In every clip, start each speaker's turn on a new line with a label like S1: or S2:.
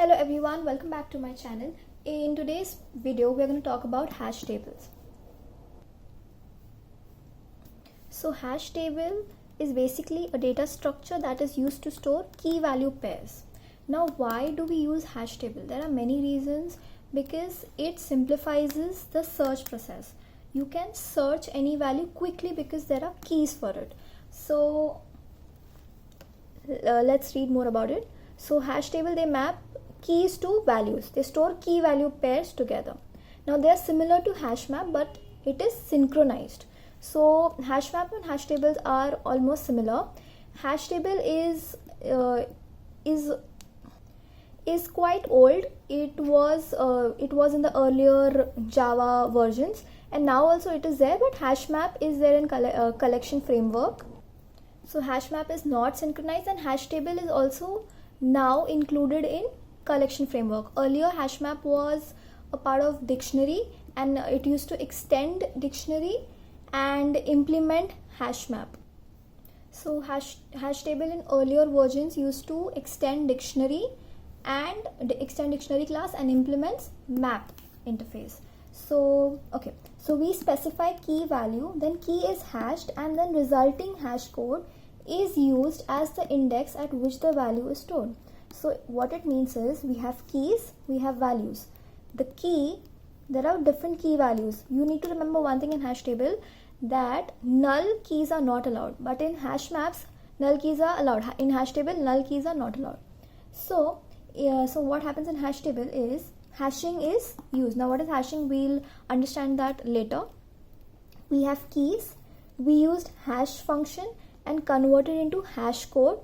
S1: Hello everyone, welcome back to my channel. In today's video, we're going to talk about hash tables. So hash table is basically a data structure that is used to store key value pairs. Now why do we use hash table? There are many reasons, because it simplifies the search process. You can search any value quickly because there are keys for it. So let's read more about it. So hash table, they map keys to values. They store key value pairs together. Now they are similar to hash map, but it is synchronized. So hash map and hash tables are almost similar. Hash table is quite old. It was in the earlier Java versions, and now also it is there, but hash map is there in collection framework. So hash map is not synchronized, and hash table is also now included in collection framework. Earlier hash map was a part of dictionary, and it used to extend dictionary and implement hash map. So hash table in earlier versions used to extend dictionary class and implements map interface. So we specify key value, then key is hashed, and then resulting hash code is used as the index at which the value is stored. So what it means is, we have keys, we have values. The key, there are different key values. You need to remember one thing in hash table, that null keys are not allowed, but in hash maps null keys are allowed. In hash table null keys are not allowed. So what happens in hash table is hashing is used. Now what is hashing? We'll understand that later. We have keys, we used hash function and converted into hash code,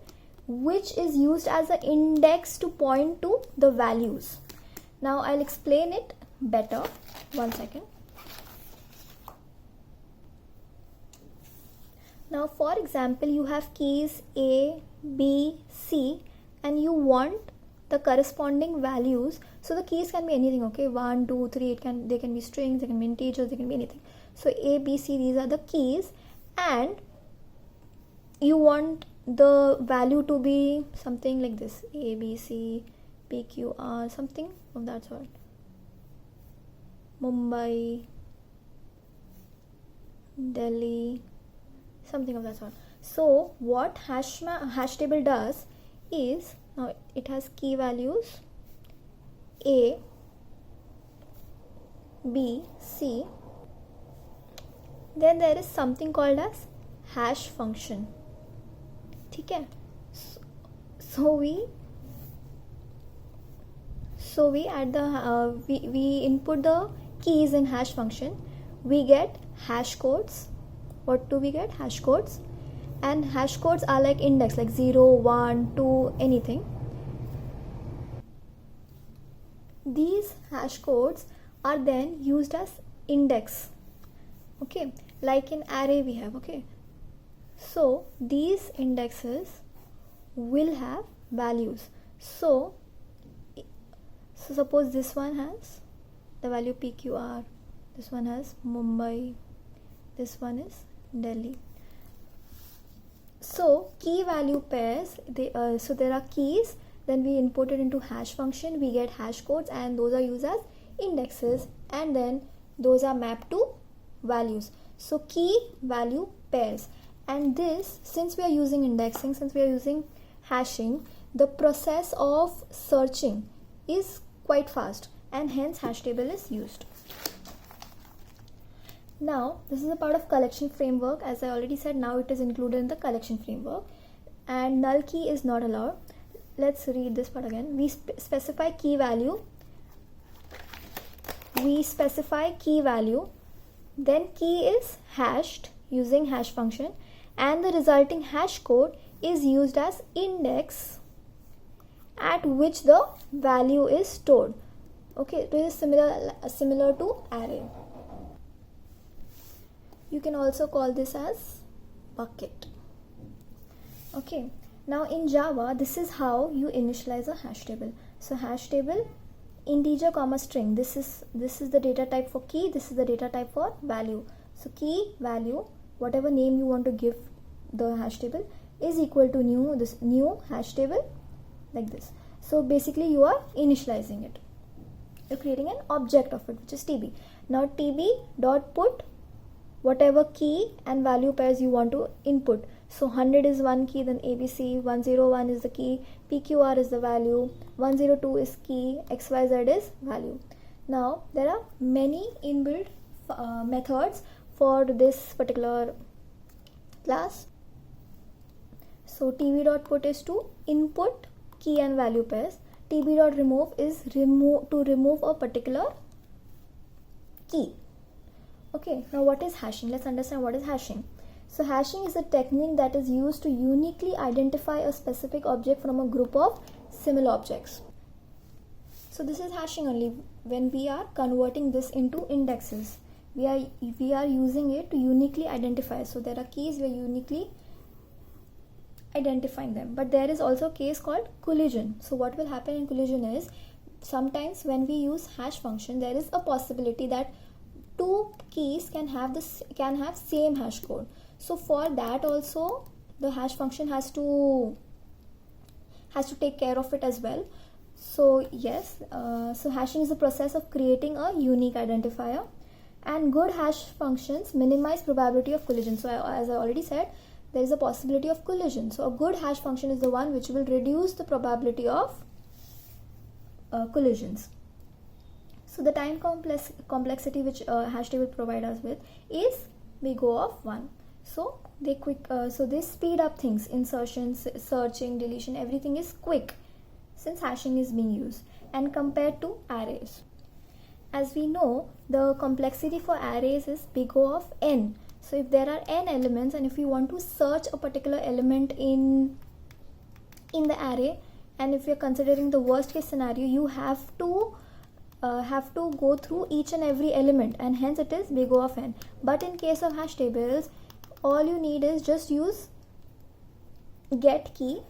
S1: which is used as an index to point to the values. Now I'll explain it better. One second. Now for example, you have keys A, B, C, and you want the corresponding values. So the keys can be anything, okay? 1, 2, 3, they can be strings, they can be integers, they can be anything. So A, B, C, these are the keys, and you want the value to be something like this: A, B, C, P, Q, R, something of that sort. Mumbai, Delhi, something of that sort. So what hash table does is, now it has key values A, B, C. Then there is something called as hash function. Okay. So we add the we input the keys in hash function. We get hash codes. What do we get? Hash codes. And hash codes are like index, like 0, 1, 2, anything. These hash codes are then used as index, okay, like in array we have, okay. So these indexes will have values. So suppose this one has the value PQR, this one has Mumbai, this one is Delhi. So key value pairs, so there are keys, then we import it into hash function, we get hash codes, and those are used as indexes, and then those are mapped to values. So key value pairs. And this, since we are using indexing, since we are using hashing, the process of searching is quite fast, and hence hash table is used. Now this is a part of collection framework. As I already said, now it is included in the collection framework, and null key is not allowed. Let's read this part again. We specify key value, then key is hashed using hash function, and the resulting hash code is used as index at which the value is stored. Okay, this is similar to array. You can also call this as bucket. Okay, now in Java, this is how you initialize a hash table. So hash table, integer comma string. This is the data type for key, this is the data type for value. So key, value, whatever name you want to give the hash table, is equal to new hash table, like this. So basically you are initializing it. You're creating an object of it, which is TB. Now TB dot put whatever key and value pairs you want to input. So 100 is one key, then ABC, 101 is the key, PQR is the value, 102 is key, XYZ is value. Now there are many inbuilt methods for this particular class. So tb.put is to input key and value pairs. tb.remove is to remove a particular key. Okay, now what is hashing? Let's understand what is hashing. So hashing is a technique that is used to uniquely identify a specific object from a group of similar objects. So this is hashing only when we are converting this into indexes. We are using it to uniquely identify. So there are keys, we are uniquely identifying them. But there is also a case called collision. So what will happen in collision is, sometimes when we use hash function, there is a possibility that two keys can have same hash code. So for that also the hash function has to take care of it as well. So yes, so hashing is the process of creating a unique identifier, and good hash functions minimize probability of collision. So as I already said, there is a possibility of collision. So a good hash function is the one which will reduce the probability of collisions. So the time complexity which hash table provide us with is big O of 1. So they speed up things, insertions, searching, deletion, everything is quick since hashing is being used, and compared to arrays. As we know, the complexity for arrays is big O of n. So if there are n elements, and if you want to search a particular element in the array, and if you're considering the worst case scenario, you have to go through each and every element, and hence it is big O of n. But in case of hash tables, all you need is just use get key,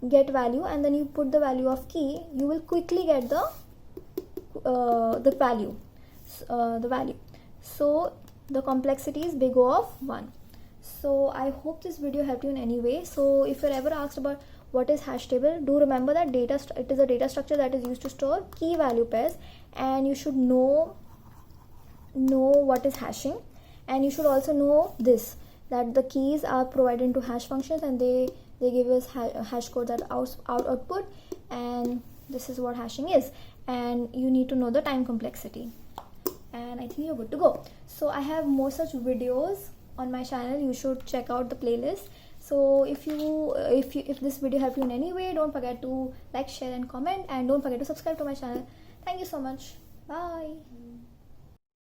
S1: get value, and then you put the value of key. You will quickly get the value. So the complexity is big O of 1. So I hope this video helped you in any way. So if you're ever asked about what is hash table, do remember that it is a data structure that is used to store key value pairs, and you should know what is hashing, and you should also know this, that the keys are provided into hash functions, and they give us hash code that output, and this is what hashing is. And you need to know the time complexity, and I think you're good to go. So I have more such videos on my channel. You should check out the playlist. So if this video helped you in any way, don't forget to like, share and comment, and don't forget to subscribe to my channel. Thank you so much. Bye.